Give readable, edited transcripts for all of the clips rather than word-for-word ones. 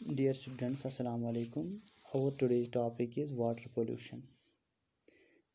Dear students, Assalamu alaikum. Our today's topic is water pollution.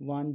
1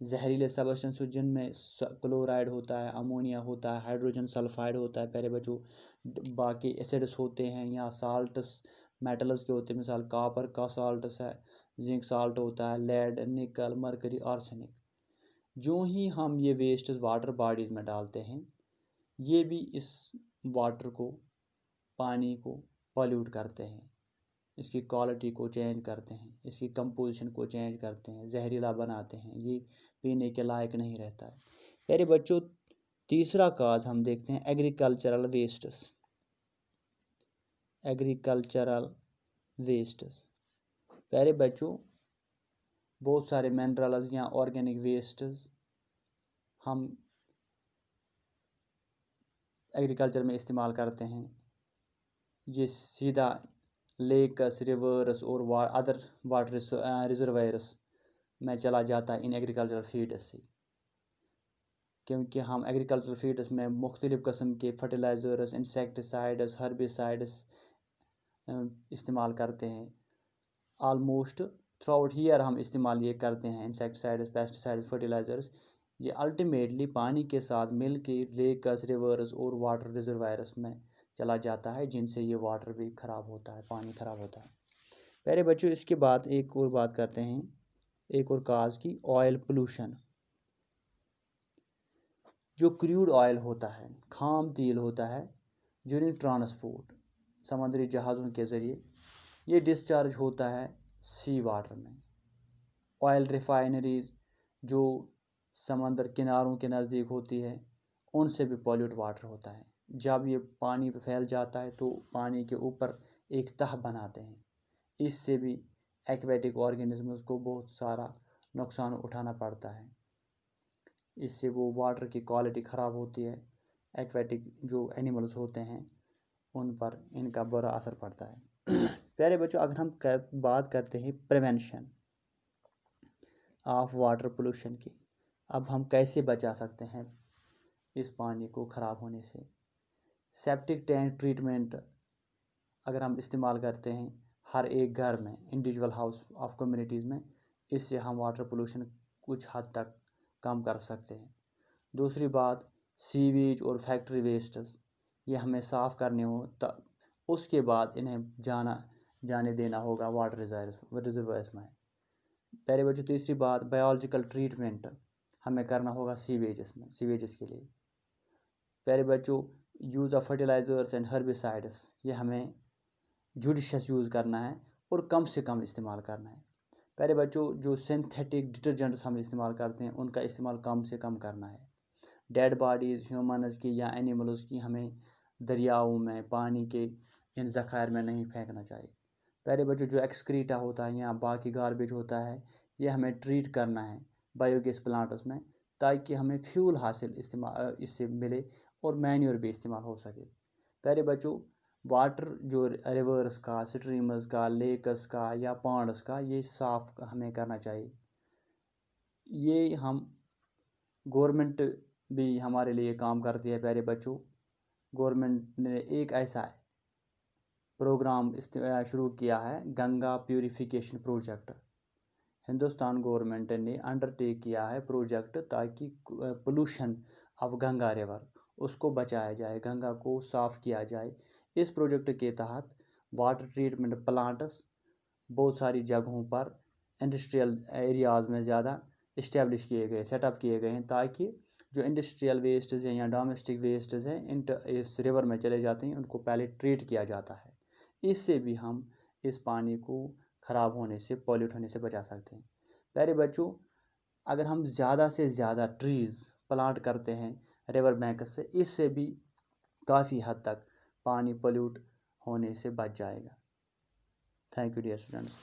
زہریلے substance جن میں chloride ہوتا ہے، امونیا ہوتا ہے، ہائیڈروجن سلفائڈ ہوتا ہے پیارے بچوں، باقی ایسڈس ہوتے ہیں یا سالٹس میٹلز کے ہوتے ہیں، مثال کاپر کا سالٹس ہے، زنک سالٹ ہوتا ہے، لیڈ، نکل، مرکری، آرسینک۔ جو ہی ہم یہ ویسٹس واٹر باڈیز میں ڈالتے ہیں یہ بھی اس واٹر کو، پانی کو پالیوٹ کرتے ہیں، اس کی کوالٹی کو چینج کرتے ہیں، اس کی کمپوزیشن کو چینج کرتے ہیں، زہریلا بناتے ہیں، یہ پینے کے لائق نہیں رہتا ہے۔ پیارے بچوں، تیسرا کاز ہم دیکھتے ہیں ایگریکلچرل ویسٹس۔ ایگریکلچرل ویسٹس پیارے بچوں، بہت سارے منرلز یا آرگینک ویسٹس ہم ایگریکلچر میں استعمال کرتے ہیں، یہ سیدھا لیکس، ریورس اور ادر واٹر ریزروائرس میں چلا جاتا ہے ان ایگریکلچرل فیڈس سے، کیونکہ ہم ایگریکلچرل فیڈس میں مختلف قسم کے فرٹیلائزرس، انسیکٹیسائڈس، ہربیسائڈس استعمال کرتے ہیں۔ آلموسٹ تھرو آؤٹ ایئر ہم استعمال یہ کرتے ہیں، انسیکٹیسائڈس، پیسٹیسائڈس، فرٹیلائزرس۔ یہ الٹیمیٹلی پانی کے ساتھ مل کے لیکس، ریورس اور واٹر ریزروائرس میں چلا جاتا ہے، جن سے یہ واٹر بھی خراب ہوتا ہے، پانی خراب ہوتا ہے۔ پیارے بچوں، اس کے بعد ایک اور بات کرتے ہیں، ایک اور کاز کی، آئل پولوشن۔ جو کریوڈ آئل ہوتا ہے، خام تیل ہوتا ہے، ڈیورنگ ٹرانسپورٹ، سمندری جہازوں کے ذریعے یہ ڈسچارج ہوتا ہے سی واٹر میں۔ آئل ریفائنریز جو سمندر کناروں کے نزدیک ہوتی ہے ان سے بھی پالیوٹ واٹر ہوتا ہے۔ جب یہ پانی پہ پھیل جاتا ہے تو پانی کے اوپر ایک تہ بناتے ہیں، اس سے بھی ایکویٹک آرگینزمز کو بہت سارا نقصان اٹھانا پڑتا ہے، اس سے وہ واٹر کی کوالٹی خراب ہوتی ہے، ایکویٹک جو اینیملز ہوتے ہیں ان پر ان کا برا اثر پڑتا ہے۔ پیارے بچوں، اگر ہم بات کرتے ہیں پریونشن آف واٹر پولوشن کی، اب ہم کیسے بچا سکتے ہیں اس پانی کو خراب ہونے سے؟ سیپٹک ٹینک ٹریٹمنٹ اگر ہم استعمال کرتے ہیں ہر ایک گھر میں، انڈیویجول ہاؤس آف کمیونٹیز میں، اس سے ہم واٹر پولوشن کچھ حد تک کم کر سکتے ہیں۔ دوسری بات، سیویج اور فیکٹری ویسٹس یہ ہمیں صاف کرنے ہوں، اس کے بعد انہیں جانے دینا ہوگا واٹر ریزروائرس میں۔ پیارے بچوں، تیسری بات، بایولوجیکل ٹریٹمنٹ ہمیں کرنا ہوگا سیویجز کے لیے۔ پیارے بچوں، یوز آف فرٹیلائزرس اینڈ ہربیسائڈس یہ ہمیں جوڈیشس یوز کرنا ہے اور کم سے کم استعمال کرنا ہے۔ پیارے بچوں، جو سنتھیٹک ڈٹرجنٹس ہم استعمال کرتے ہیں ان کا استعمال کم سے کم کرنا ہے۔ ڈیڈ باڈیز ہیومنز کی یا اینیملز کی ہمیں دریاؤں میں، پانی کے ان ذخائر میں نہیں پھینکنا چاہیے۔ پیارے بچوں، جو ایکسکریٹا ہوتا ہے یا باقی گاربیج ہوتا ہے یہ ہمیں ٹریٹ کرنا ہے بایو گیس پلانٹس میں، تاکہ ہمیں فیول حاصل اس سے ملے اور مینیور بھی استعمال ہو سکے۔ پیارے بچوں، واٹر جو ریورس کا، سٹریمز کا، لیکس کا یا پانڈس کا یہ صاف ہمیں کرنا چاہیے۔ یہ ہم گورنمنٹ بھی ہمارے لیے کام کرتی ہے۔ پیارے بچوں، گورنمنٹ نے ایک ایسا پروگرام شروع کیا ہے، Ganga purification project. Hindustan government نے انڈر ٹیک کیا ہے پروجیکٹ تاکہ پولوشن آف گنگا ریور اس کو بچایا جائے، گنگا کو صاف کیا جائے۔ اس پروجیکٹ کے تحت واٹر ٹریٹمنٹ پلانٹس بہت ساری جگہوں پر انڈسٹریل ایریاز میں زیادہ اسٹیبلش کیے گئے، سیٹ اپ کیے گئے ہیں، تاکہ جو انڈسٹریل ویسٹز ہیں یا ڈومیسٹک ویسٹز ہیں اس ریور میں چلے جاتے ہیں ان کو پہلے ٹریٹ کیا جاتا ہے۔ اس سے بھی ہم اس پانی کو خراب ہونے سے، پولیوٹ ہونے سے بچا سکتے ہیں۔ پیارے بچوں، اگر ہم زیادہ سے زیادہ ٹریز پلانٹ کرتے ہیں ریور بینکس پہ، اس سے بھی کافی حد تک پانی پولیوٹ ہونے سے بچ جائے گا۔ Thank you dear students.